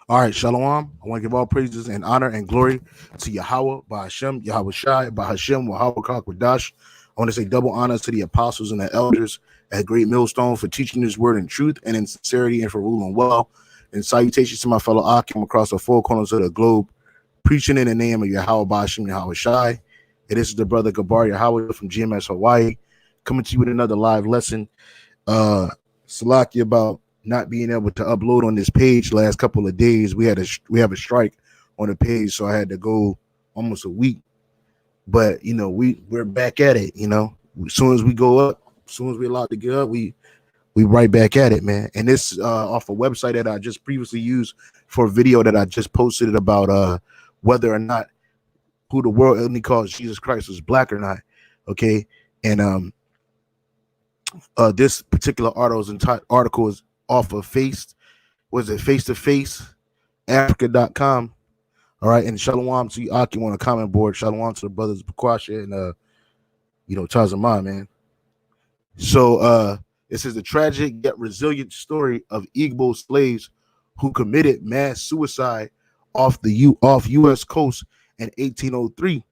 All right, Shalom. I want to give all praises and honor and glory to Yahweh, by Hashem, Yahweh Shai, by Hashem, Wahawah Kakwadash. I want to say double honors to the apostles and the elders at Great Millstone for teaching this word in truth and in sincerity and for ruling well. And salutations to my fellow Akim across the four corners of the globe, preaching in the name of Yahweh, by Hashem, Yahweh Shai. And this is the brother Gabar Yahweh from GMS Hawaii, coming to you with another live lesson. Salaki about not being able to upload on this page last couple of days. We have a strike on the page, so I had to go almost a week. But we're back at it. As soon as we go up, as soon as we're allowed to get up, we right back at it, man. And this off a website that I just previously used for a video that I just posted about whether or not who the world only calls Jesus Christ is black or not. Okay, and this particular article is off of face to face Africa.com. All right, and shalom to you, Aki, on the comment board. Shalom to the brothers Bakwasha and Tazama, man. So this is the tragic yet resilient story of Igbo slaves who committed mass suicide off U.S. coast in 1803.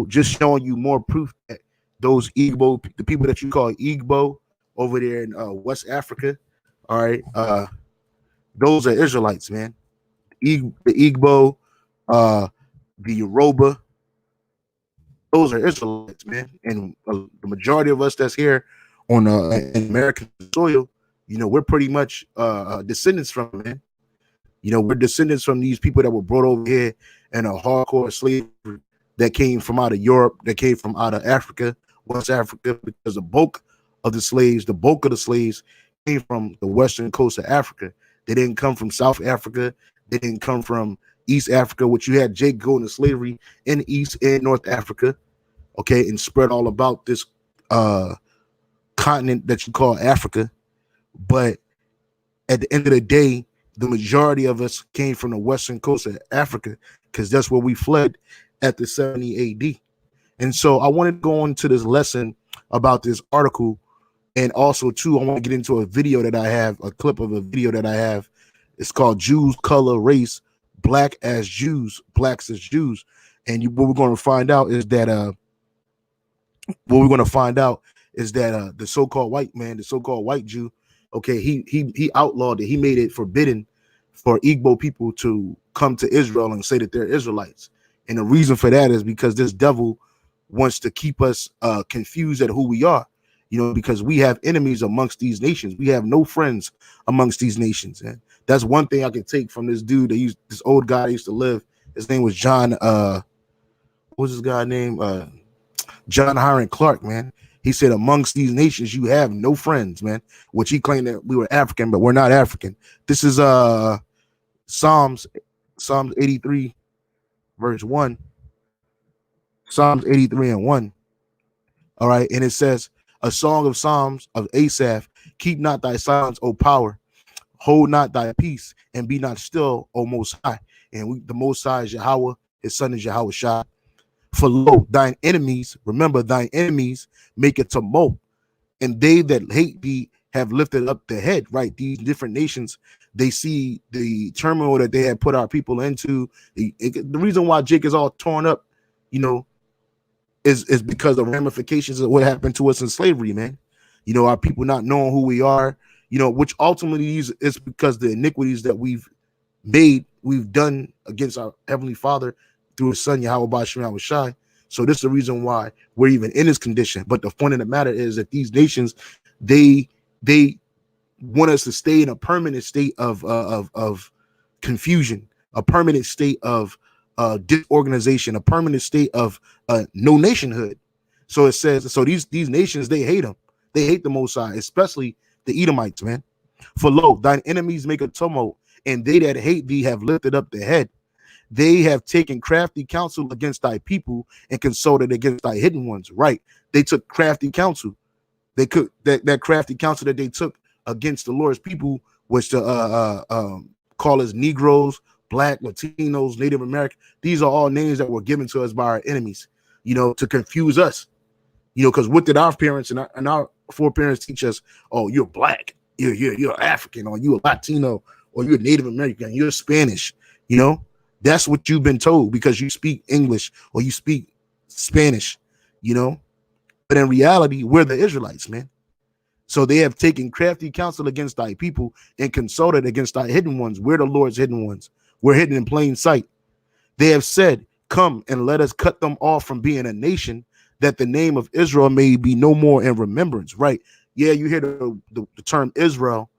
Just showing you more proof that those Igbo, the people that you call Igbo over there in West Africa, all right, those are Israelites, man. The Igbo, the Yoruba, those are Israelites, man. And the majority of us that's here on in American soil, we're pretty much descendants from, man. We're descendants from these people that were brought over here in a hardcore slavery that came from out of Europe, that came from out of Africa, West Africa, because the bulk of the slaves came from the western coast of Africa. They didn't come from South Africa. They didn't come from East Africa, which you had Jake go into slavery in East and North Africa, okay, and spread all about this continent that you call Africa. But at the end of the day, the majority of us came from the western coast of Africa because that's where we fled at the 70 AD. And so I wanted to go into this lesson about this article. And also, too, I want to get into a video that I have, a clip of a video that I have. It's called Jews, Color, Race, Black as Jews, Blacks as Jews. And what we're going to find out is that the so-called white man, the so-called white Jew, okay, he outlawed it. He made it forbidden for Igbo people to come to Israel and say that they're Israelites. And the reason for that is because this devil wants to keep us confused at who we are. Because we have enemies amongst these nations. We have no friends amongst these nations. And that's one thing I can take from this dude this old guy that used to live. His name was John, what was his guy name? John Hiram Clark, man. He said, amongst these nations, you have no friends, man, which he claimed that we were African, but we're not African. This is Psalms 83, verse 1. Psalms 83 and 1. All right. And it says, a song of Psalms of Asaph, keep not thy silence, O power, hold not thy peace, and be not still, O Most High. And the Most High is Yahweh, his son is Yahweh Shai. For lo, thine enemies, remember thine enemies make a tumult, and they that hate thee have lifted up the head, right? These different nations, they see the turmoil that they have put our people into. The reason why Jake is all torn up, is because of ramifications of what happened to us in slavery, man. Our people not knowing who we are, which ultimately is because the iniquities that we've done against our Heavenly Father through his son, Yahweh Bashim Yahweh Shai. So this is the reason why we're even in this condition. But the point of the matter is that these nations, they want us to stay in a permanent state of confusion, a permanent state of disorganization, a permanent state of no nationhood. So it says, so these nations, they hate them. They hate the Most High, especially the Edomites, man. For lo, thine enemies make a tumult, and they that hate thee have lifted up the head. They have taken crafty counsel against thy people and consulted against thy hidden ones. Right? They took crafty counsel. They could that crafty counsel that they took against the Lord's people was to call us Negroes, Black, Latinos, Native American. These are all names that were given to us by our enemies, to confuse us. Because what did our parents and our foreparents teach us? Oh, you're Black, you're African, or you're Latino, or you're Native American, you're Spanish, you know, that's what you've been told because you speak English or you speak Spanish, you know. But in reality, we're the Israelites, man. So they have taken crafty counsel against thy people and consulted against thy hidden ones. We're the Lord's hidden ones. We're hidden in plain sight. They have said, come and let us cut them off from being a nation, that the name of Israel may be no more in remembrance. Right. Yeah, you hear the term Israel,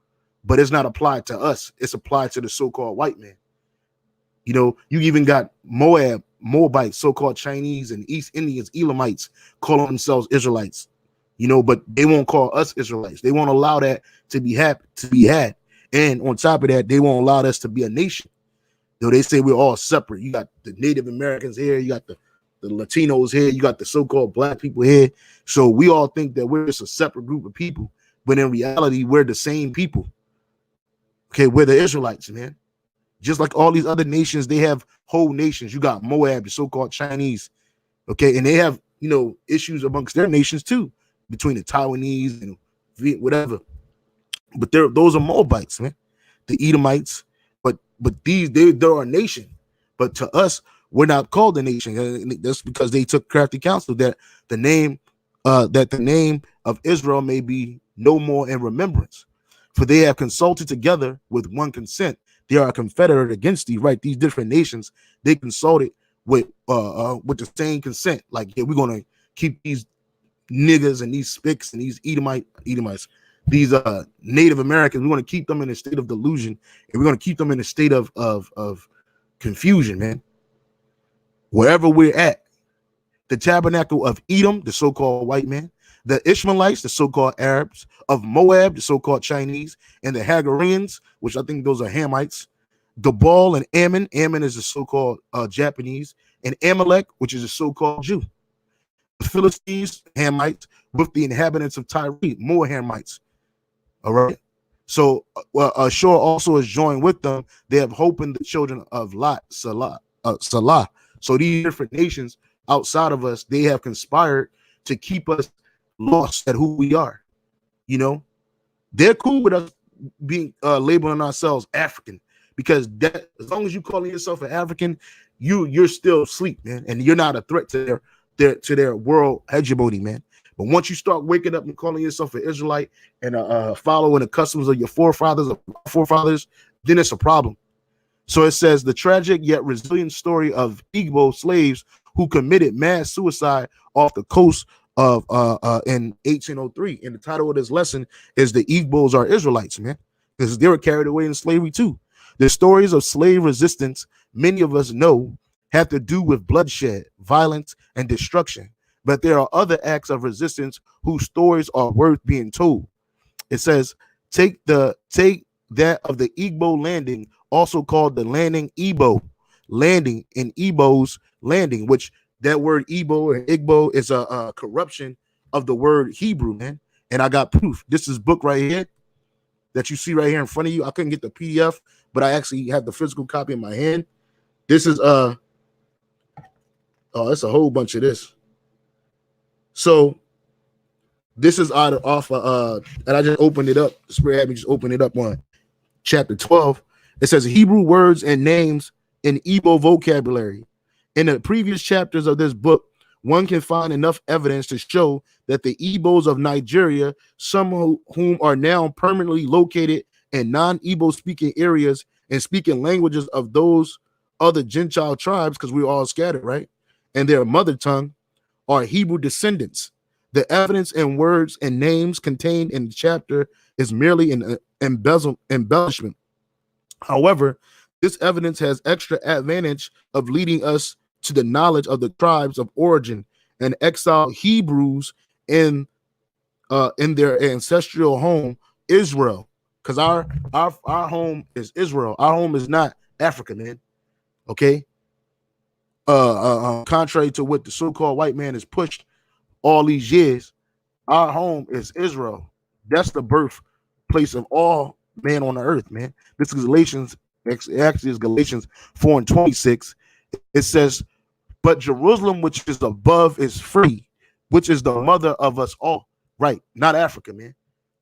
but it's not applied to us. It's applied to the so-called white man. You know, you even got Moabites, so-called Chinese and East Indians, Elamites, calling themselves Israelites. You know, but they won't call us Israelites. They won't allow that to be had. And on top of that, they won't allow us to be a nation. You know, they say we're all separate. You got the Native Americans here, you got the Latinos here, you got the so-called black people here. So we all think that we're just a separate group of people, but in reality, we're the same people. Okay, we're the Israelites, man. Just like all these other nations, they have whole nations. You got Moab, the so-called Chinese, okay, and they have, you know, issues amongst their nations too, between the Taiwanese and whatever. But those are Moabites, man. The Edomites. But they're a nation. But to us, we're not called a nation. That's because they took crafty counsel that the name of Israel may be no more in remembrance. For they have consulted together with one consent. They are confederate against thee, right? These different nations, they consulted with the same consent. Like, yeah, we're gonna keep these niggas and these spicks and these Edomites, these Native Americans. We want to keep them in a state of delusion, and we're going to keep them in a state of confusion, man. Wherever we're at, the tabernacle of Edom, the so-called white man, the Ishmaelites, the so-called Arabs, of Moab, the so-called Chinese, and the Hagareans, which I think those are Hamites, Gabal and Ammon. Ammon is the so-called Japanese, and Amalek, which is a so-called Jew. The Philistines, Hamites, with the inhabitants of Tyre, more Hamites. All right. So Ashur also is joined with them. They have hope in the children of Lot, Salah. So these different nations outside of us, they have conspired to keep us lost at who we are. You know, they're cool with us being labeling ourselves African, because that, as long as you calling yourself an African, you're still asleep, man, and you're not a threat to their world hegemony, man. But once you start waking up and calling yourself an Israelite and following the customs of your forefathers, then it's a problem. So it says the tragic yet resilient story of Igbo slaves who committed mass suicide off the coast of in 1803. And the title of this lesson is "The Igbos Are Israelites," man, because they were carried away in slavery too. The stories of slave resistance, many of us know, have to do with bloodshed, violence, and destruction. But there are other acts of resistance whose stories are worth being told. It says, take that of the Igbo landing, also called the landing Igbo, landing in Igbo's landing, which that word Igbo or Igbo is a corruption of the word Hebrew, man. And I got proof. This is book right here that you see right here in front of you. I couldn't get the PDF, but I actually have the physical copy in my hand. This is it's a whole bunch of this. So this is and I just opened it up. Spirit had me just open it up on chapter 12. It says Hebrew words and names in Igbo vocabulary. In the previous chapters of this book, one can find enough evidence to show that the Igbos of Nigeria, some whom are now permanently located in non-Igbo speaking areas and speaking languages of those other Gentile tribes, because we're all scattered, right? And their mother tongue, are Hebrew descendants. The evidence and words and names contained in the chapter is merely an embellishment. However, this evidence has extra advantage of leading us to the knowledge of the tribes of origin and exiled Hebrews in their ancestral home, Israel. Because our home is Israel. Our home is not Africa, man. Okay. Contrary to what the so-called white man has pushed all these years, our home is Israel. That's the birthplace of all man on the earth, man. This is Galatians, actually is Galatians 4:26. It says, but Jerusalem, which is above, is free, which is the mother of us all. Right, not Africa, man.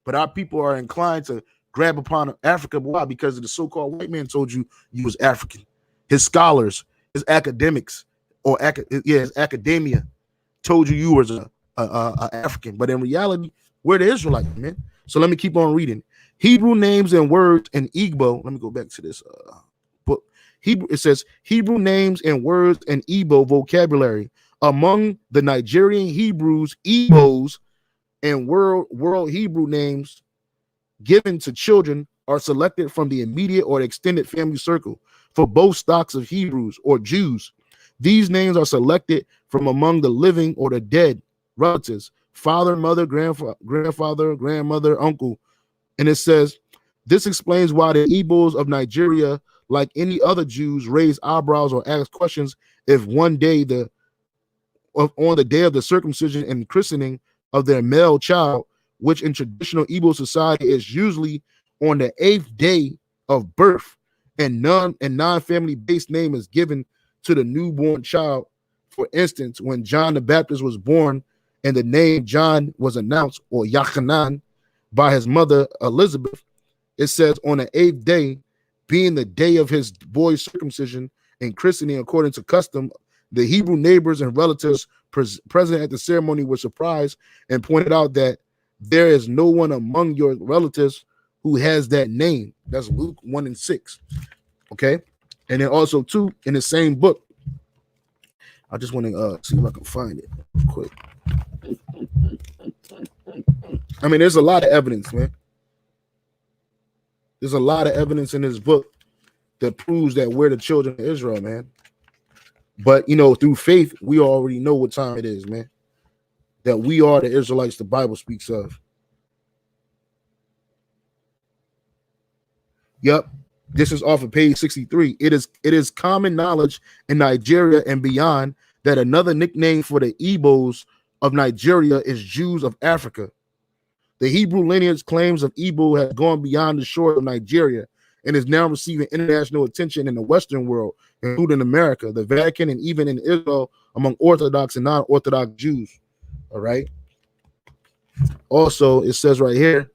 But our people are inclined to grab upon Africa. Why? Because the so-called white man told you was African. His scholars, his academics, or his academia told you was a African. But in reality, we're the Israelites, man. So let me keep on reading. Hebrew names and words in Igbo. Let me go back to this book. Hebrew. It says Hebrew names and words in Igbo vocabulary. Among the Nigerian Hebrews, Igbos, and world Hebrew names given to children are selected from the immediate or extended family circle for both stocks of Hebrews or Jews. These names are selected from among the living or the dead relatives, father, mother, grandfather, grandmother, uncle. And it says, this explains why the Igbos of Nigeria, like any other Jews, raise eyebrows or ask questions if on the day of the circumcision and christening of their male child, which in traditional Igbo society is usually on the 8th day of birth, and non-family based name is given to the newborn child. For instance, when John the Baptist was born and the name John was announced, or Yachanan, by his mother Elizabeth, it says on the 8th day, being the day of his boy's circumcision and christening according to custom, the Hebrew neighbors and relatives present at the ceremony were surprised and pointed out that there is no one among your relatives who has that name. That's Luke 1:6. Okay. And then also, too, in the same book, I just want to see if I can find it quick. I mean, there's a lot of evidence, man. There's a lot of evidence in this book that proves that we're the children of Israel, man. But, through faith, we already know what time it is, man. That we are the Israelites the Bible speaks of. Yep. This is off of page 63. It is common knowledge in Nigeria and beyond that another nickname for the Igbos of Nigeria is Jews of Africa. The Hebrew lineage claims of Igbo has gone beyond the shore of Nigeria and is now receiving international attention in the Western world, including America, the Vatican, and even in Israel among Orthodox and non-Orthodox Jews. All right. Also, it says right here,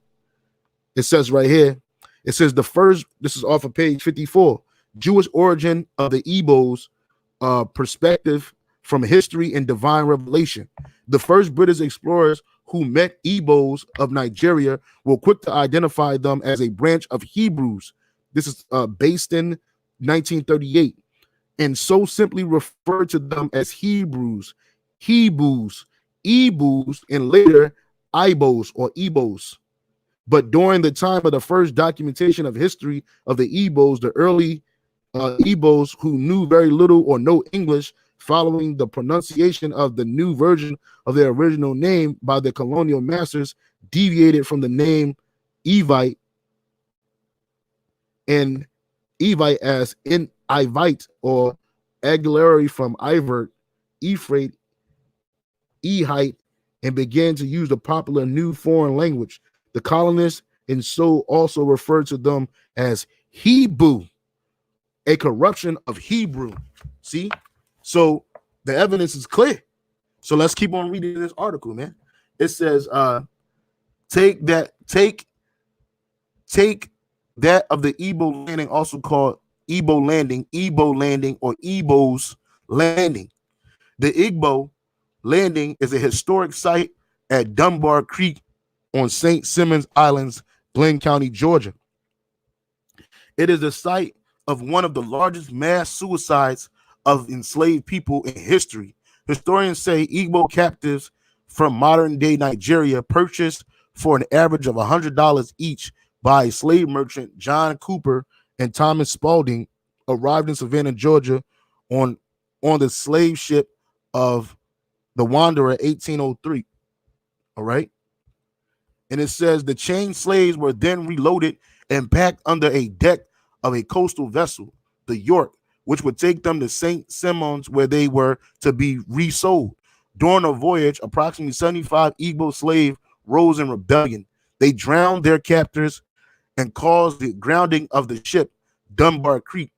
it says the first, this is off of page 54, Jewish origin of the Igbos, perspective from history and divine revelation. The first British explorers who met Igbos of Nigeria were quick to identify them as a branch of Hebrews. This is based in 1938, and so simply referred to them as Hebrews, Hebrews, Ebus, and later Ibos or Ebos. But during the time of the first documentation of history of the Igbos, the early Igbos who knew very little or no English, following the pronunciation of the new version of their original name by the colonial masters, deviated from the name Evite and Evite as in Ivite or auxiliary from Ivert, Ephraim, Ehite, and began to use the popular new foreign language. The colonists and so also referred to them as Hebrew, a corruption of Hebrew. See? So the evidence is clear. So let's keep on reading this article, man. It says, take that of the Igbo landing, also called Igbo landing, or Igbo's landing. The Igbo landing is a historic site at Dunbar Creek on St. Simons Islands, Glenn County, Georgia. It is the site of one of the largest mass suicides of enslaved people in history. Historians say Igbo captives from modern-day Nigeria purchased for an average of $100 each by slave merchant John Cooper and Thomas Spaulding arrived in Savannah, Georgia on the slave ship of the Wanderer 1803. All right. And it says the chained slaves were then reloaded and packed under a deck of a coastal vessel, the York, which would take them to St. Simons, where they were to be resold. During a voyage, approximately 75 Igbo slaves rose in rebellion. They drowned their captors and caused the grounding of the ship, Dunbar Creek.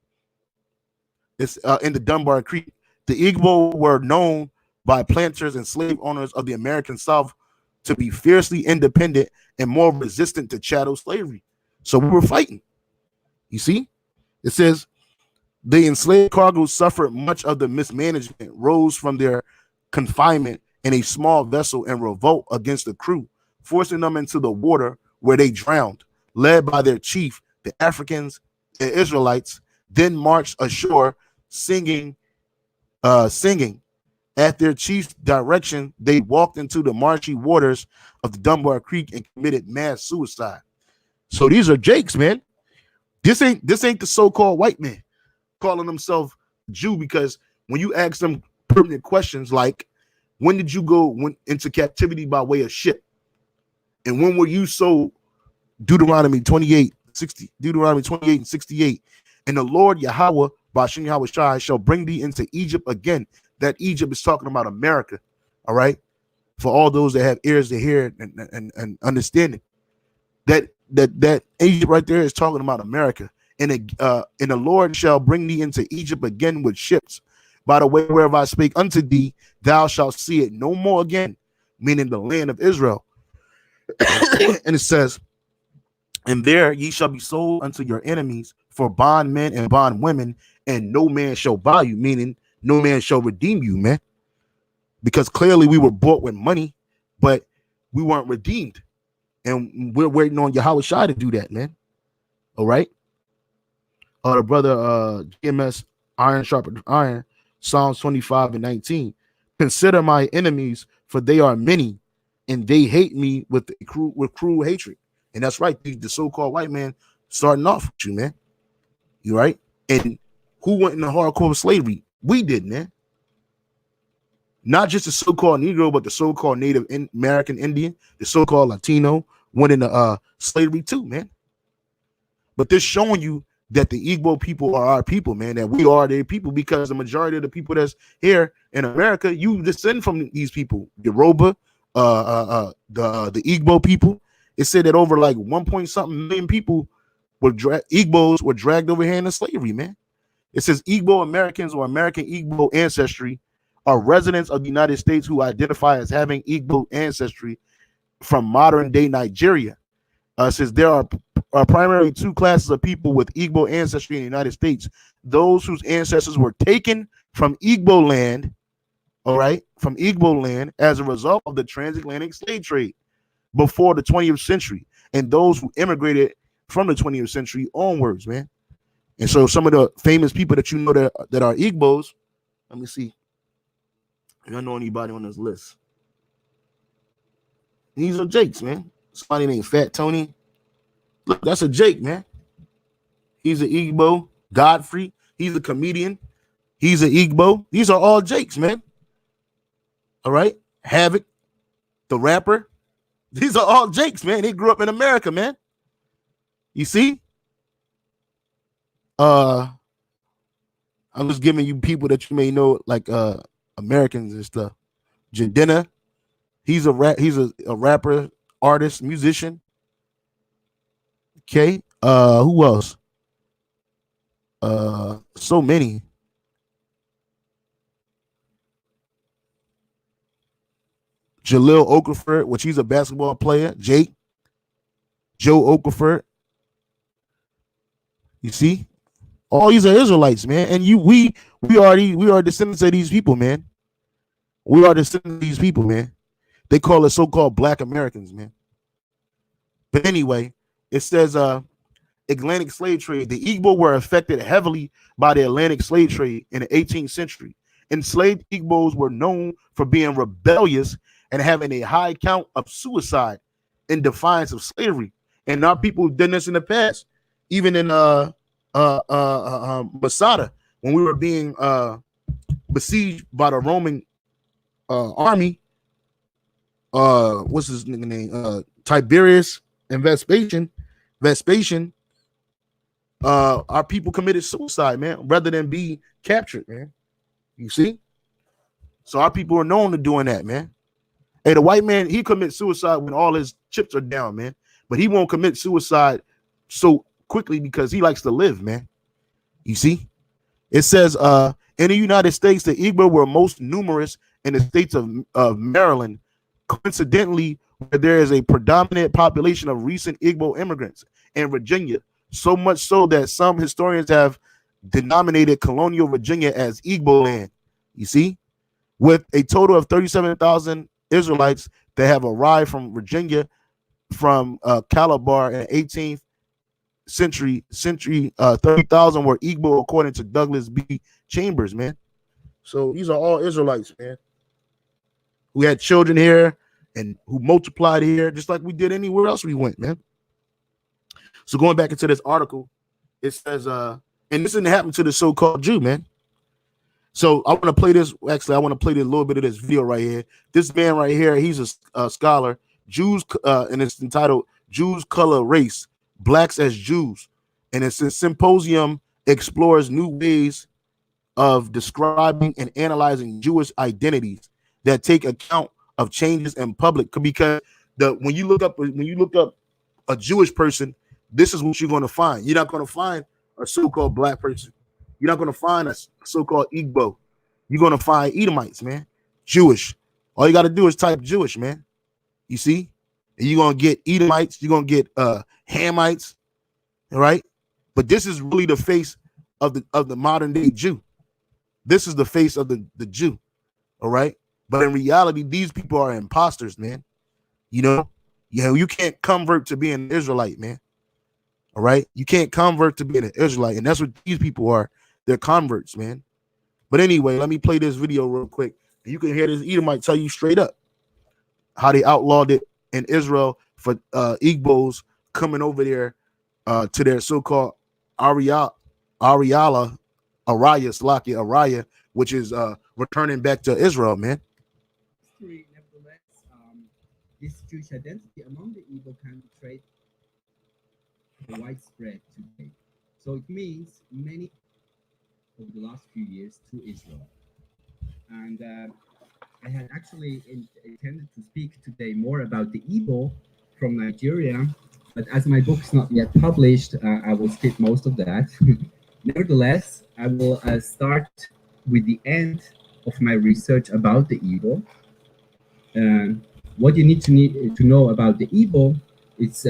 It's in the Dunbar Creek. The Igbo were known by planters and slave owners of the American South to be fiercely independent and more resistant to chattel slavery. So we were fighting. You see, it says the enslaved cargo suffered much of the mismanagement, rose from their confinement in a small vessel and revolt against the crew, forcing them into the water where they drowned. Led by their chief, the Africans, the Israelites, then marched ashore, singing. At their chief's direction, they walked into the marshy waters of the Dunbar Creek and committed mass suicide. So these are Jakes, man. This ain't the so-called white man calling himself Jew, because when you ask them pertinent questions like, when did you go into captivity by way of ship? And when were you sold? Deuteronomy 28 and 68. And the Lord Yahweh, Bashem Yahweh Shai, shall bring thee into Egypt again. That Egypt is talking about America. All right. For all those that have ears to hear and understanding. That Egypt right there is talking about America. And the Lord shall bring thee into Egypt again with ships. By the way, wherever I spake unto thee, thou shalt see it no more again, meaning the land of Israel. And it says, and there ye shall be sold unto your enemies for bondmen and bondwomen, and no man shall buy you, meaning no man shall redeem you, man. Because clearly we were bought with money, but we weren't redeemed. And we're waiting on Yahweh Shai to do that, man. All right. The brother GMS Iron Sharpened Iron, Psalms 25 and 19. Consider my enemies, for they are many, and they hate me with cruel hatred. And that's right. The so-called white man starting off with you, man. You right? And who went into hardcore slavery? We did, man. Not just the so-called Negro, but the so-called Native American Indian, the so-called Latino went into slavery too, man. But this showing you that the Igbo people are our people, man, that we are their people, because the majority of the people that's here in America, you descend from these people. Yoruba, the Igbo people. It said that over like 1 point something million people Igbos were dragged over here into slavery, man. It says Igbo Americans or American Igbo ancestry are residents of the United States who identify as having Igbo ancestry from modern day Nigeria. Says there are primarily two classes of people with Igbo ancestry in the United States: those whose ancestors were taken from Igbo land, all right, from Igbo land as a result of the transatlantic slave trade before the 20th century, and those who immigrated from the 20th century onwards, man. And so some of the famous people that you know that are Igbos, let me see if I know anybody on this list. These are Jakes, man. Somebody named Fat Tony. Look, that's a Jake, man. He's an Igbo. Godfrey, he's a comedian. He's an Igbo. These are all Jakes, man. All right. Havoc, the rapper. These are all Jakes, man. They grew up in America, man. You see? I'm just giving you people that you may know, like Americans and stuff. Jadena, he's a rapper, artist, musician. Okay. Who else? So many. Jaleel Okafor, which he's a basketball player. Joe Okafor. You see? All these are Israelites, man. And we are descendants of these people, man. We are descendants of these people, man. They call us so-called Black Americans, man. But anyway, it says Atlantic slave trade. The Igbo were affected heavily by the Atlantic slave trade in the 18th century. Enslaved Igbos were known for being rebellious and having a high count of suicide in defiance of slavery. And our people did this in the past, even in Masada, when we were being besieged by the Roman army. What's his name? Tiberius and Vespasian. Our people committed suicide, man, rather than be captured, man. You see? So our people are known to doing that, man. Hey, the white man, he commits suicide when all his chips are down, man. But he won't commit suicide so quickly because he likes to live, man. You see? It says in the United States, the Igbo were most numerous in the states of Maryland. Coincidentally, where there is a predominant population of recent Igbo immigrants. and Virginia, so much so that some historians have denominated colonial Virginia as Igbo land. You see, with a total of 37,000 Israelites that have arrived from Virginia from Calabar in 18th century, 30,000 were Igbo according to Douglas B. Chambers, man. So these are all Israelites, man, who had children here and who multiplied here, just like we did anywhere else we went, man. So going back into this article, it says, and this didn't happen to the so-called Jew, man. So I want to play this. Actually, I want to play a little bit of this video right here. This man right here, he's a scholar, Jews, and it's entitled "Jews, Color, Race: Blacks as Jews," and it's a symposium explores new ways of describing and analyzing Jewish identities that take account of changes in public. Because when you look up a Jewish person, this is what you're going to find. You're not going to find a so-called black person. You're not going to find a so-called Igbo. You're going to find Edomites, man. Jewish. All you got to do is type Jewish, man. You see? And you're going to get Edomites. You're going to get Hamites. All right? But this is really the face of the modern day Jew. This is the face of the Jew. All right? But in reality, these people are imposters, man. You can't convert to being an Israelite, man. All right? You can't convert to being an Israelite. And that's what these people are. They're converts, man. But anyway, let me play this video real quick. You can hear this Edomite tell you straight up how they outlawed it in Israel for Igbos coming over there to their so-called Araya, which is returning back to Israel, man. Nevertheless, this Jewish identity among the Igbo can be traced widespread today. So it means many over the last few years to Israel. And I had actually intended to speak today more about the Igbo from Nigeria, but as my book is not yet published, I will skip most of that. Nevertheless, I will start with the end of my research about the Igbo. What you need to know about the Igbo, it's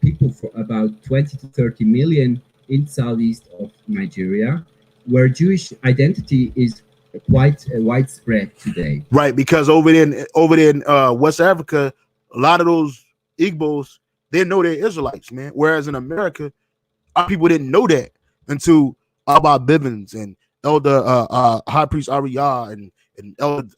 people for about 20 to 30 million in southeast of Nigeria, where Jewish identity is quite widespread today. Right, because over there in West Africa, a lot of those Igbos, they know they're Israelites, man. Whereas in America, our people didn't know that until Abba Bivens and Elder High Priest Ariyah and Elder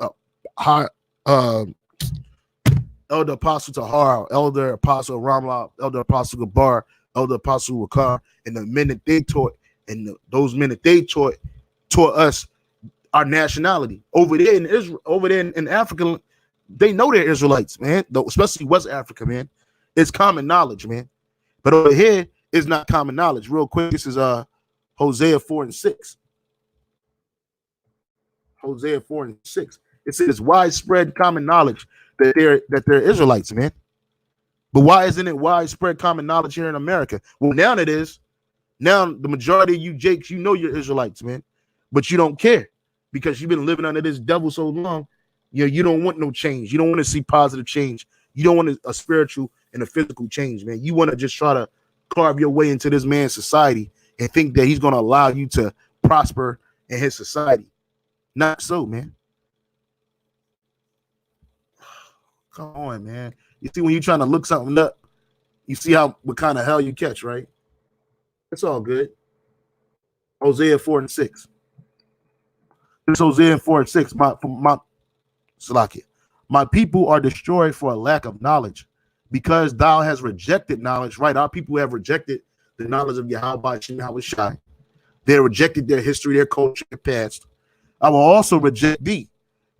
Elder Apostle Tahar, Elder Apostle Ramla, Elder Apostle Gabar, Elder Apostle Wakar, and the men that they taught, and those men that they taught us our nationality. Over there in Israel, over there in Africa, they know they're Israelites, man. Especially West Africa, man. It's common knowledge, man. But over here, it's not common knowledge. Real quick, this is Hosea 4:6. Hosea 4:6. It says widespread common knowledge that they're Israelites, man. But why isn't it widespread common knowledge here in America? Well, now it is. Now the majority of you Jakes, you know you're Israelites, man, but you don't care because you've been living under this devil so long. You don't want no change. You don't want to see positive change. You don't want a spiritual and a physical change, man. You want to just try to carve your way into this man's society and think that he's going to allow you to prosper in his society. Not so, man. Come on, man. You see, when you're trying to look something up, you see what kind of hell you catch, right? It's all good. Hosea 4:6. It's Hosea 4:6. My people are destroyed for a lack of knowledge, because thou hast rejected knowledge. Right, our people have rejected the knowledge of Yahweh Shai. They rejected their history, their culture, their past. I will also reject thee,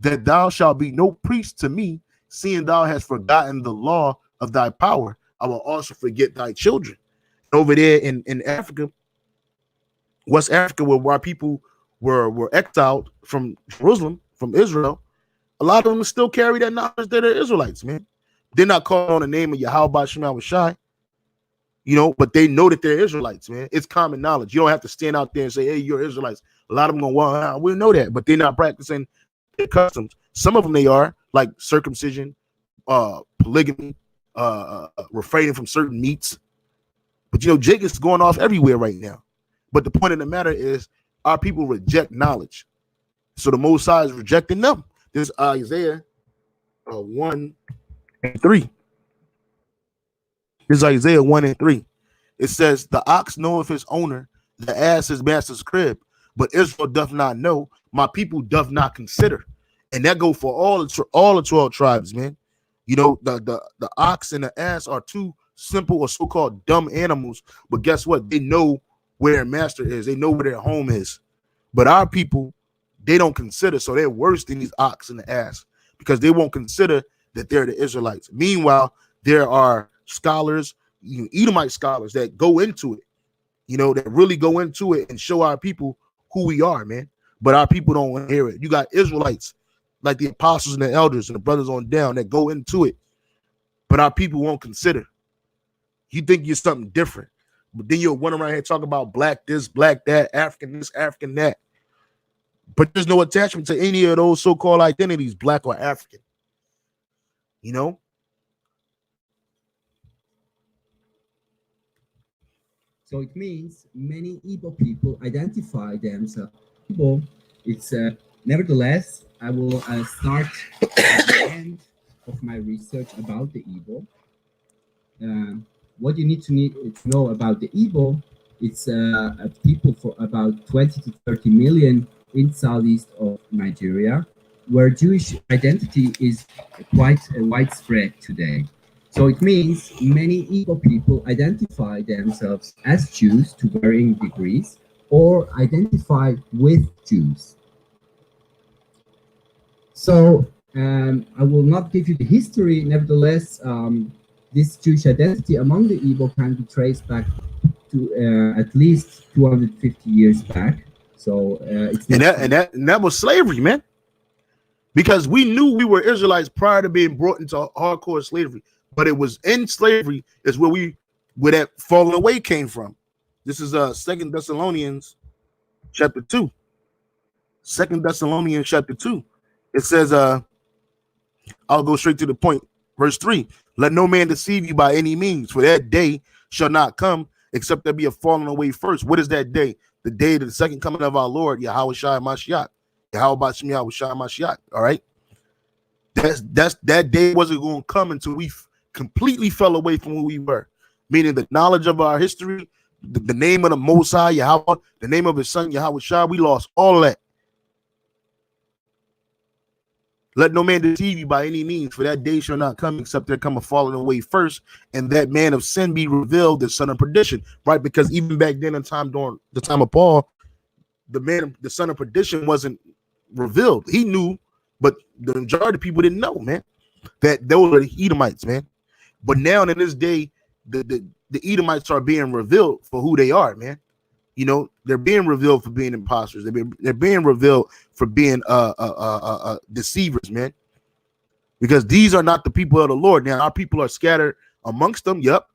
that thou shalt be no priest to me, seeing thou hast forgotten the law of thy power. I will also forget thy children. Over there in Africa, West Africa, where our people were exiled from Jerusalem, from Israel, a lot of them still carry that knowledge that they're Israelites, man. They're not calling on the name of Yahweh Shema Shai, but they know that they're Israelites, man. It's common knowledge. You don't have to stand out there and say, hey, you're Israelites. A lot of them go, well, we know that, but they're not practicing their customs. Some of them they are, like circumcision, polygamy, refraining from certain meats. But Jake is going off everywhere right now. But the point of the matter is, our people reject knowledge. So the Most High is rejecting them. This is Isaiah 1:3. This is Isaiah 1:3. It says, the ox knoweth his owner, the ass his master's crib, but Israel doth not know, my people doth not consider. And that go for all the 12 tribes, man. The ox and the ass are two simple or so-called dumb animals, but guess what? They know where their master is. They know where their home is. But our people, they don't consider, so they're worse than these ox and the ass because they won't consider that they're the Israelites. Meanwhile, there are scholars, Edomite scholars that go into it, that really go into it and show our people who we are, man. But our people don't want to hear it. You got Israelites like the apostles and the elders and the brothers on down that go into it, but our people won't consider. You think you're something different, but then you'll run around here talking about black this, black that, African this, African that. But there's no attachment to any of those so-called identities, black or African. So it means many Igbo people identify themselves Igbo. It's nevertheless, I will start at the end of my research about the Igbo. What you need to know about the Igbo, it's a people for about 20 to 30 million in southeast of Nigeria, where Jewish identity is quite widespread today. So it means many Igbo people identify themselves as Jews to varying degrees or identify with Jews. So I will not give you the history. Nevertheless, this Jewish identity among the Igbo can be traced back to at least 250 years back. So it's that was slavery, man. Because we knew we were Israelites prior to being brought into hardcore slavery. But it was in slavery is where that falling away came from. This is 2 Thessalonians chapter 2. 2 Thessalonians chapter 2. It says, I'll go straight to the point. Verse 3. Let no man deceive you by any means, for that day shall not come except there be a falling away first. What is that day? The day of the second coming of our Lord, Yahweh Shai Mashiach. Yahweh Shai Mashiach. All right. That day wasn't going to come until we completely fell away from who we were, meaning the knowledge of our history, the name of the Most High, Yahweh, the name of his son, Yahweh Shai, we lost all of that. Let no man deceive you by any means, for that day shall not come except there come a falling away first, and that man of sin be revealed, the son of perdition. Right? Because even back then, during the time of Paul, the son of perdition wasn't revealed. He knew, but the majority of people didn't know, man, that those are the Edomites, man. But now in this day, the Edomites are being revealed for who they are, man. They're being revealed for being imposters. They're being revealed for being deceivers, man. Because these are not the people of the Lord. Now our people are scattered amongst them. Yep.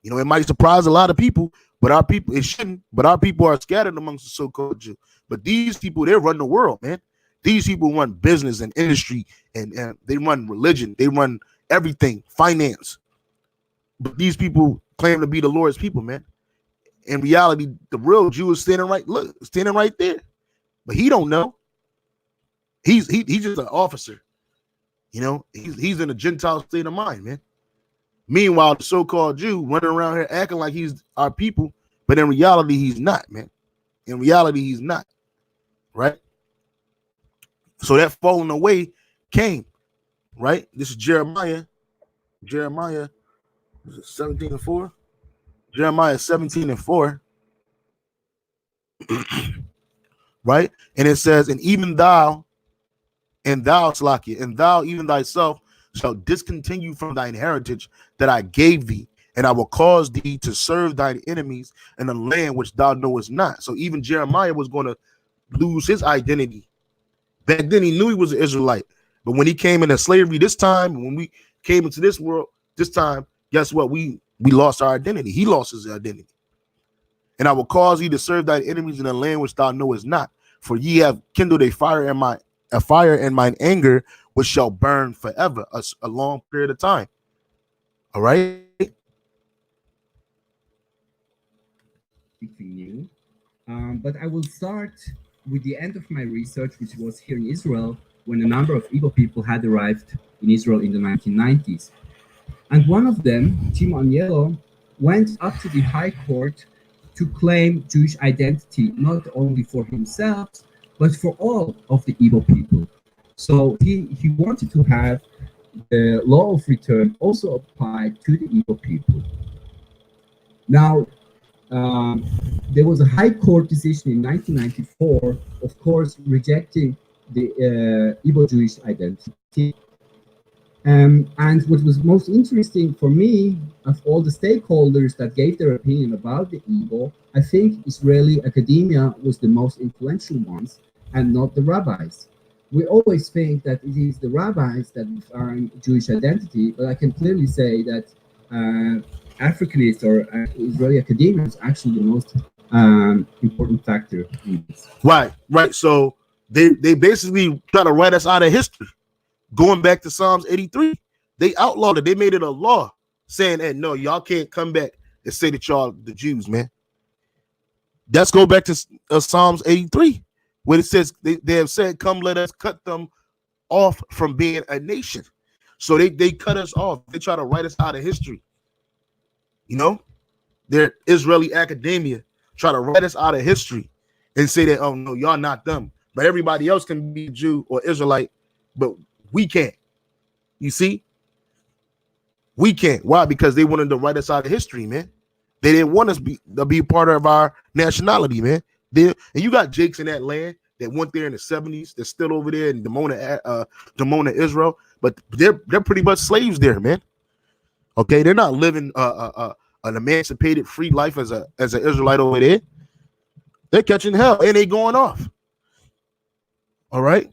It might surprise a lot of people, but it shouldn't. But our people are scattered amongst the so-called Jew. But these people, they run the world, man. These people run business and industry, and they run religion. They run everything, finance. But these people claim to be the Lord's people, man. In reality, the real Jew is standing right there. But he don't know. He's just an officer. He's in a Gentile state of mind, man. Meanwhile, the so-called Jew running around here acting like he's our people, but in reality, he's not, man. In reality, he's not. Right? So that falling away came, right? This is Jeremiah 17:4. Jeremiah 17:4. Right? And it says, and even thou, Slakia, and thou even thyself shall discontinue from thine heritage that I gave thee, and I will cause thee to serve thine enemies in a land which thou knowest not. So even Jeremiah was going to lose his identity. Back then he knew he was an Israelite, but when he came into slavery this time, when we came into this world this time, guess what? We lost our identity. He lost his identity. And I will cause thee to serve thy enemies in a land which thou knowest not, for ye have kindled a fire in mine anger, which shall burn forever, a long period of time. All right. something new. But I will start with the end of my research, which was here in Israel when a number of Igbo people had arrived in Israel in the 1990s. And one of them, Tim Aniello, went up to the High Court to claim Jewish identity not only for himself, but for all of the Igbo people. So he wanted to have the law of return also applied to the Igbo people. Now, um, there was a High Court decision in 1994, of course, rejecting the Igbo Jewish identity. And what was most interesting for me, of all the stakeholders that gave their opinion about the Igbo, I think Israeli academia was the most influential ones and not the rabbis. We always think that it is the rabbis that define Jewish identity, but I can clearly say that Africanist or Israeli academia is actually the most important factor in this. Right. So they basically try to write us out of history. Going back to Psalms 83, they outlawed it. They made it a law saying that no, y'all can't come back and say that y'all the Jews, man. Let's go back to Psalms 83, where it says they have said, "Come, let us cut them off from being a nation." So they cut us off. They try to write us out of history. You know, their Israeli academia try to write us out of history and say that, oh no, y'all not them, but everybody else can be Jew or Israelite, but we can't. You see, we can't. Why? Because they wanted to write us out of history, man. They didn't want us to be part of our nationality, man. And you got Jakes in that land that went there in the 70s. They're still over there in Dimona, Israel, but they're pretty much slaves there, man. Okay, they're not living an emancipated, free life as an Israelite over there. They're catching hell and they going off. All right.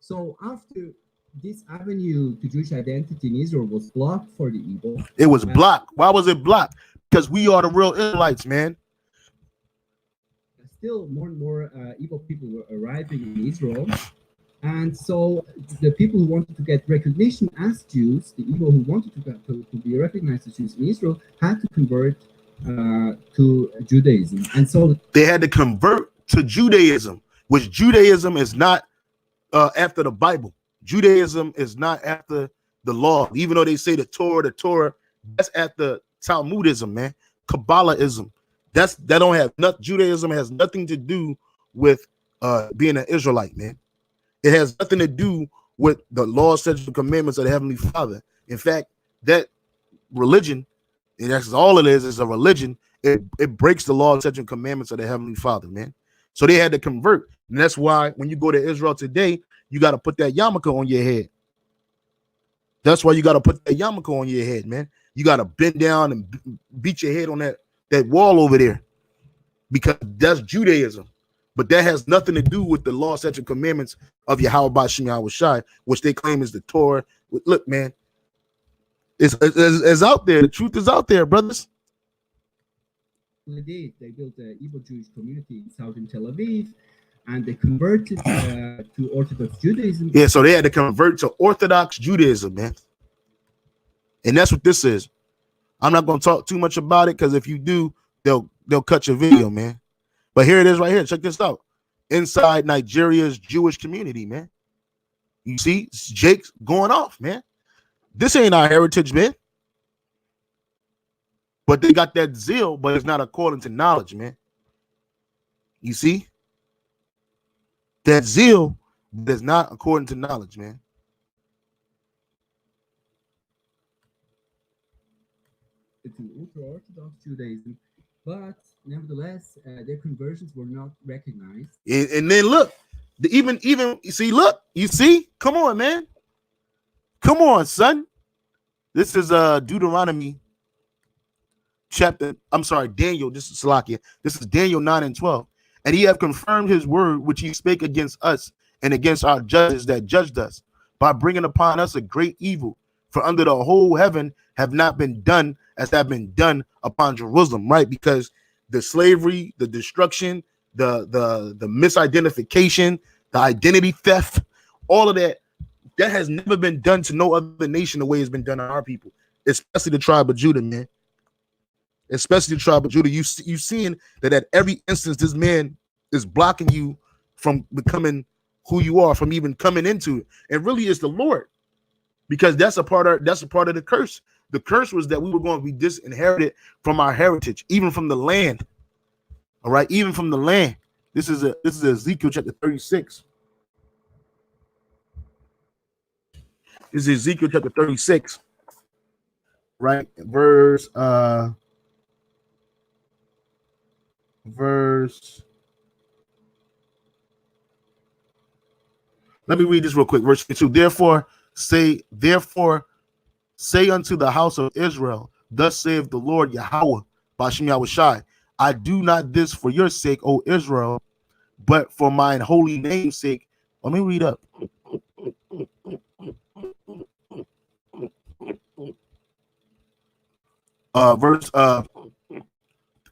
So after this avenue to Jewish identity in Israel was blocked for the Igbo, it was blocked. Why was it blocked? Because we are the real Israelites, man. Still, more and more Igbo people were arriving in Israel, and so the people who wanted to get recognition as Jews, the Igbo who wanted to be recognized as Jews in Israel, had to convert to Judaism, and so they had to convert to Judaism, which Judaism is not after the Bible. Judaism is not after the law, even though they say the Torah, that's after Talmudism, man. Kabbalahism. That don't have nothing. Judaism has nothing to do with being an Israelite, man. It has nothing to do with the law, statutes, and commandments of the Heavenly Father. In fact, that religion, and that's all it is a religion. It breaks the law, statutes, and commandments of the Heavenly Father, man. So they had to convert. And that's why when you go to Israel today, you got to put that yarmulke on your head. That's why you got to put that yarmulke on your head, man. You got to bend down and beat your head on that wall over there, because that's Judaism. But that has nothing to do with the law, statutes, and commandments of Yahweh Shem Yahweh Shai, which they claim is the Torah. Look, man, it's out there. The truth is out there, brothers. They did. They built an Igbo Jewish community in southern Tel Aviv, and they converted to Orthodox Judaism. Yeah, so they had to convert to Orthodox Judaism, man. And that's what this is. I'm not going to talk too much about it, because if you do, they'll cut your video, man. But here it is right here. Check this out. Inside Nigeria's Jewish community, man. You see Jake's going off, man. This ain't our heritage, man. But they got that zeal, but it's not according to knowledge, man. You see? That zeal is not according to knowledge, man. It's an ultra-Orthodox Judaism, but nevertheless, their conversions were not recognized. And then look, even you see, look, you see, come on, man, come on, son. This is Deuteronomy chapter. I'm sorry, Daniel. This is Salakia. This is Daniel 9:12. And he have confirmed his word which he spake against us and against our judges that judged us, by bringing upon us a great evil. For under the whole heaven have not been done as have been done upon Jerusalem, right? Because the slavery, the destruction, the misidentification, the identity theft, all of that has never been done to no other nation the way it's been done to our people, especially the tribe of Judah, man. especially the tribe of Judah. You seeing that at every instance, this man is blocking you from becoming who you are, from even coming into it. And really, it's the Lord, because that's a part of the curse. The curse was that we were going to be disinherited from our heritage, even from the land. All right, even from the land. This is Ezekiel chapter 36. This is Ezekiel chapter 36, right? Verse. Let me read this real quick. Verse 2. Therefore say unto the house of Israel, thus saith the Lord Yahweh, Bashem Yahushai, I do not this for your sake, O Israel, but for mine holy name's sake. Let me read up. Verse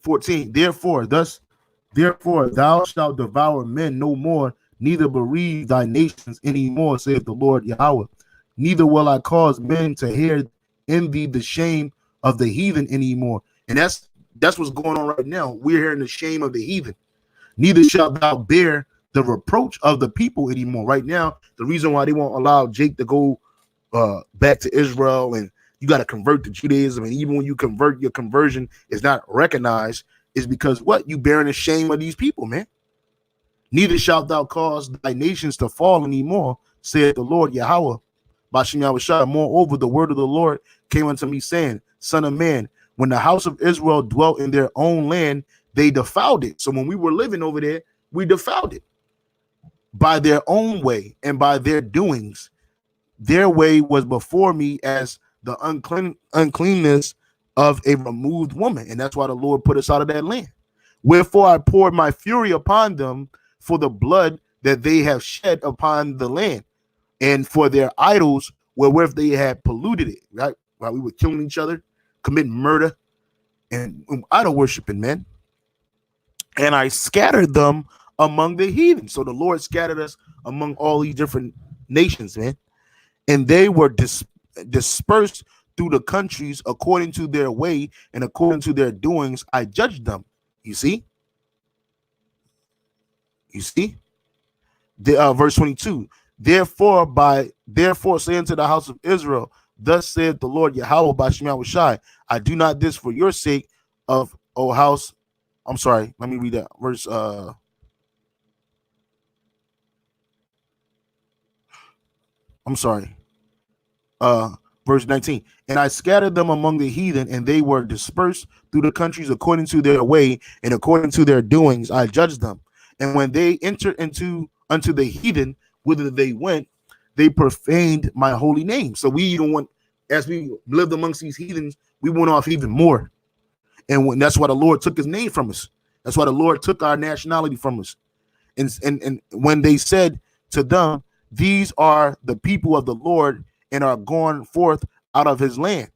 14. Therefore thou shalt devour men no more, neither bereave thy nations any more, saith the Lord Yahweh. Neither will I cause men to hear in thee the shame of the heathen anymore. And that's what's going on right now. We're hearing the shame of the heathen. Neither shalt thou bear the reproach of the people anymore. Right now, the reason why they won't allow Jake to go back to Israel, and you got to convert to Judaism, and even when you convert, your conversion is not recognized, is because what? You bearing the shame of these people, man. Neither shalt thou cause thy nations to fall anymore, saith the Lord Yahweh. Bashem Yahushua. Moreover, the word of the Lord came unto me, saying, Son of man, when the house of Israel dwelt in their own land, they defiled it. So when we were living over there, we defiled it by their own way and by their doings. Their way was before me as the uncleanness of a removed woman. And that's why the Lord put us out of that land. Wherefore I poured my fury upon them for the blood that they have shed upon the land, and for their idols wherewith they had polluted it, right? While we were killing each other, committing murder, and idol worshiping, man. And I scattered them among the heathen. So the Lord scattered us among all these different nations, man. And they were dispersed through the countries according to their way and according to their doings. I judged them. You see? Verse 22. Therefore say unto the house of Israel, thus saith the Lord Yahweh Bashem Yahushai, I do not this for your sake of, O house. I'm sorry. Let me read that verse. I'm sorry. Verse 19. And I scattered them among the heathen, and they were dispersed through the countries according to their way and according to their doings. I judged them. And when they entered unto the heathen, whither they went, they profaned my holy name. So we even went, as we lived amongst these heathens, we went off even more. And that's why the Lord took his name from us. That's why the Lord took our nationality from us. And when they said to them, these are the people of the Lord and are gone forth out of his land.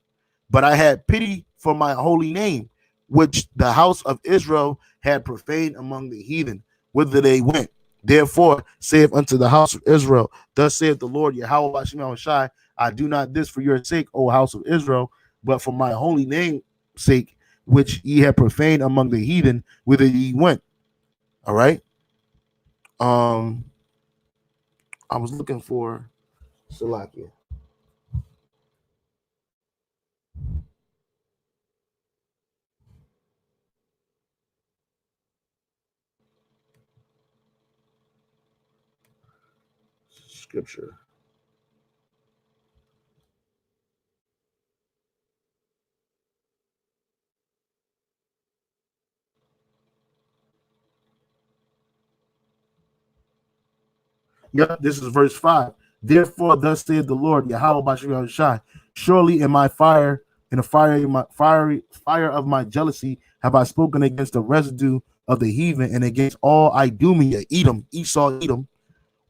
But I had pity for my holy name, which the house of Israel had profaned among the heathen, whither they went. Therefore, saith unto the house of Israel, thus saith the Lord Yahweh Bashem Yahushai, I do not this for your sake, O house of Israel, but for my holy name's sake, which ye have profaned among the heathen, whither ye went. All right. I was looking for Salakia. Scripture. Yep, this is verse 5. Therefore, thus saith the Lord, Yahweh Bashem Yahushai, surely in my fire, in the fire of my jealousy, have I spoken against the residue of the heathen and against all Idumea, Edom, Esau, Edom,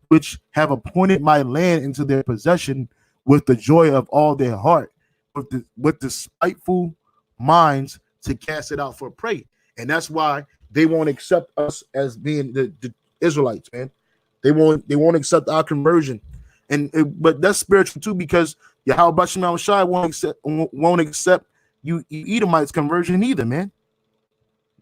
which have appointed my land into their possession with the joy of all their heart, with the spiteful minds to cast it out for prey. And that's why they won't accept us as being the Israelites, man. They won't accept our conversion. But that's spiritual too, because Yahweh Bashem Shai won't accept you Edomites conversion either, man.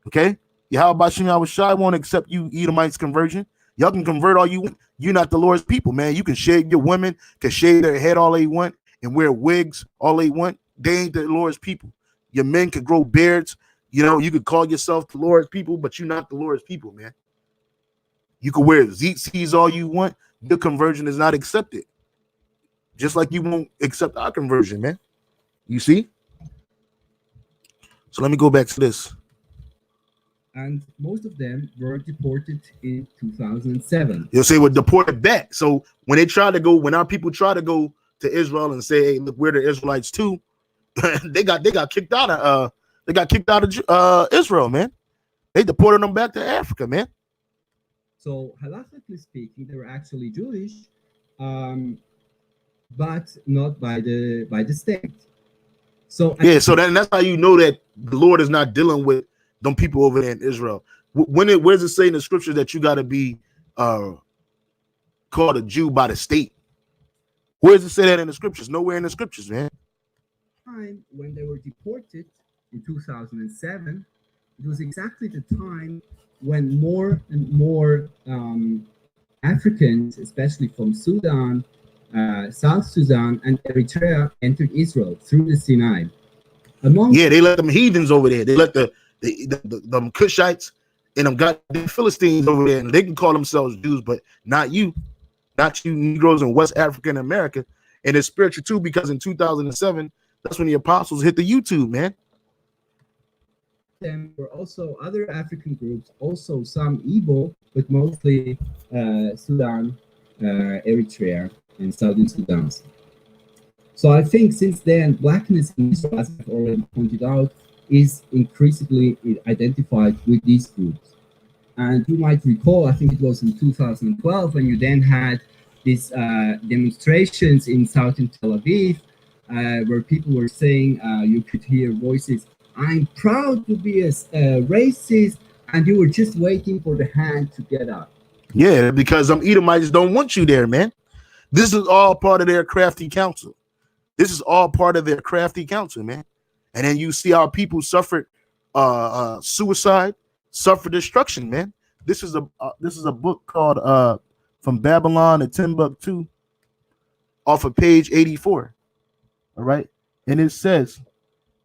Okay? How about Shimon Shai won't accept you Edomites conversion? Y'all can convert all you want. You're not the Lord's people, man. You can shave your women, can shave their head all they want, and wear wigs all they want. They ain't the Lord's people. Your men can grow beards. You know, you could call yourself the Lord's people, but you're not the Lord's people, man. You can wear tzitzis all you want. Your conversion is not accepted. Just like you won't accept our conversion, man. You see? So let me go back to this. And most of them were deported in 2007. You'll say we're deported back. So when they try to go, when our people try to go to Israel and say, "Hey, look, we're the Israelites too," they got kicked out of Israel, man. They deported them back to Africa, man. So halakhically speaking, they were actually Jewish, but not by the state. So yeah, so that's how you know that the Lord is not dealing with them people over there in Israel. Where does it say in the scripture that you got to be called a Jew by the state? Where does it say that in the scriptures? Nowhere in the scriptures, man. Time when they were deported in 2007, it was exactly the time when more and more Africans, especially from Sudan, South Sudan, and Eritrea, entered Israel through the Sinai. They let them heathens over there. They let the Cushites and them goddamn Philistines over there, and they can call themselves Jews, but not you Negroes in West Africa and America. And it's spiritual too, because in 2007, that's when the apostles hit the YouTube, man. There were also other African groups, also some Igbo, but mostly Sudan, Eritrea, and Southern Sudan. So I think since then, blackness in Israel, as I've already pointed out, is increasingly identified with these groups. And you might recall, I think it was in 2012, when you then had these demonstrations in southern Tel Aviv, where people were saying, you could hear voices, "I'm proud to be a racist," and you were just waiting for the hand to get up. Yeah, because Edomites don't want you there, man. This is all part of their crafty counsel. This is all part of their crafty counsel, man. And then you see our people suffered suicide, suffer destruction, man. This is a book called From Babylon to Timbuktu, off of page 84. All right, and it says,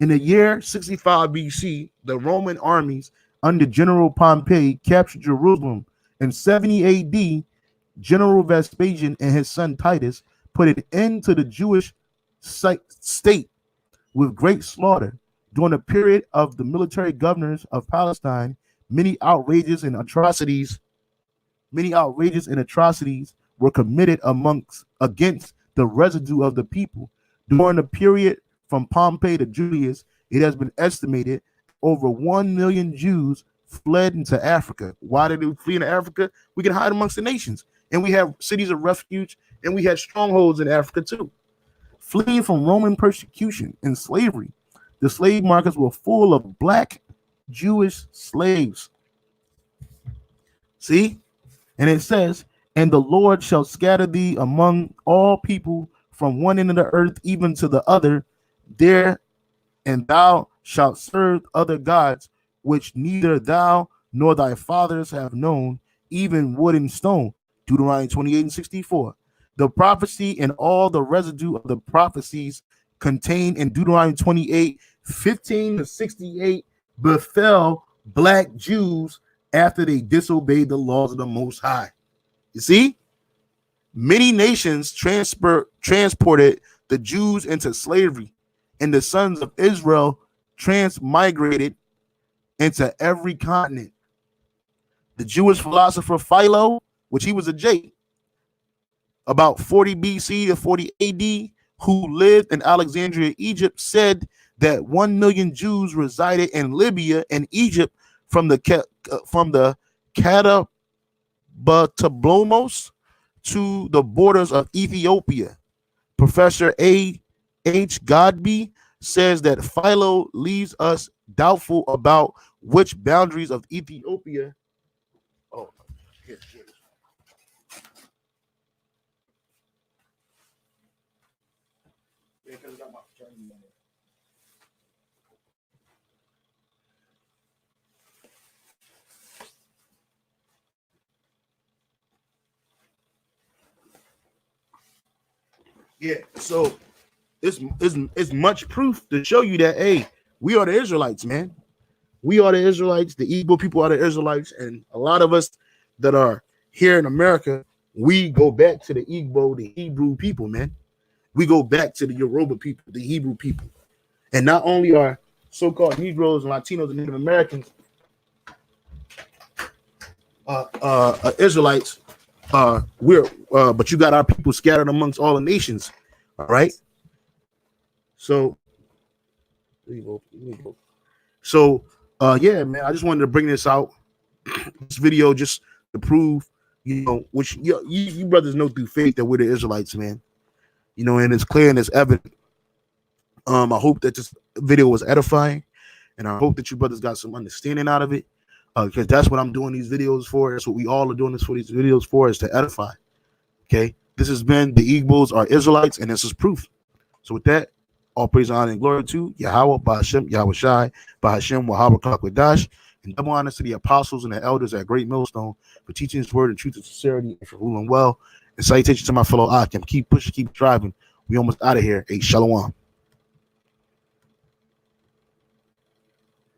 in the year 65 BC, the Roman armies under General Pompey captured Jerusalem. In 70 AD, General Vespasian and his son Titus put an end to the Jewish state with great slaughter. During the period of the military governors of Palestine, many outrages and atrocities were committed against the residue of the people. During the period from Pompey to Julius, it has been estimated over 1 million Jews fled into Africa. Why did they flee into Africa? We can hide amongst the nations, and we have cities of refuge, and we had strongholds in Africa too. Fleeing from Roman persecution and slavery, the slave markets were full of black Jewish slaves. See? And it says, and the Lord shall scatter thee among all people from one end of the earth even to the other, there, and thou shalt serve other gods, which neither thou nor thy fathers have known, even wood and stone. Deuteronomy 28:64. The prophecy and all the residue of the prophecies contained in Deuteronomy 28:15-68 befell black Jews after they disobeyed the laws of the Most High. You see, many nations transported the Jews into slavery, and the sons of Israel transmigrated into every continent. The Jewish philosopher Philo, which he was a J, about 40 BC to 40 AD, who lived in Alexandria, Egypt, said that 1 million Jews resided in Libya and Egypt from the Catablomos to the borders of Ethiopia. Professor A.H. Godby says that Philo leaves us doubtful about which boundaries of Ethiopia. Oh, here. Yeah. So it's much proof to show you that hey, we are the Israelites, man. We are the Israelites. The Igbo people are the Israelites, and a lot of us that are here in America, we go back to the Igbo, the Hebrew people, man. We go back to the Yoruba people, the Hebrew people, and not only are so-called Negroes and Latinos and Native Americans Israelites, we're but you got our people scattered amongst all the nations. All right. So so yeah, man. I just wanted to bring this out, this video, just to prove, which you brothers know through faith that we're the Israelites, man. And it's clear and it's evident. I hope that this video was edifying, and I hope that you brothers got some understanding out of it, because that's what I'm doing these videos for. That's what we all are doing this for, these videos for, is to edify. Okay, this has been the Igbos Are Israelites, and this is proof. So with that, all praise, honor, and glory to Yahweh, Bahashem, Yahweh Shai, Bahashem, Wahaba Kakwadash, and double honors to the apostles and the elders at Great Millstone for teaching His word in truth and sincerity, and for ruling well. And salutation to my fellow Akim. Keep pushing, keep driving. We almost out of here. Hey, Shalom.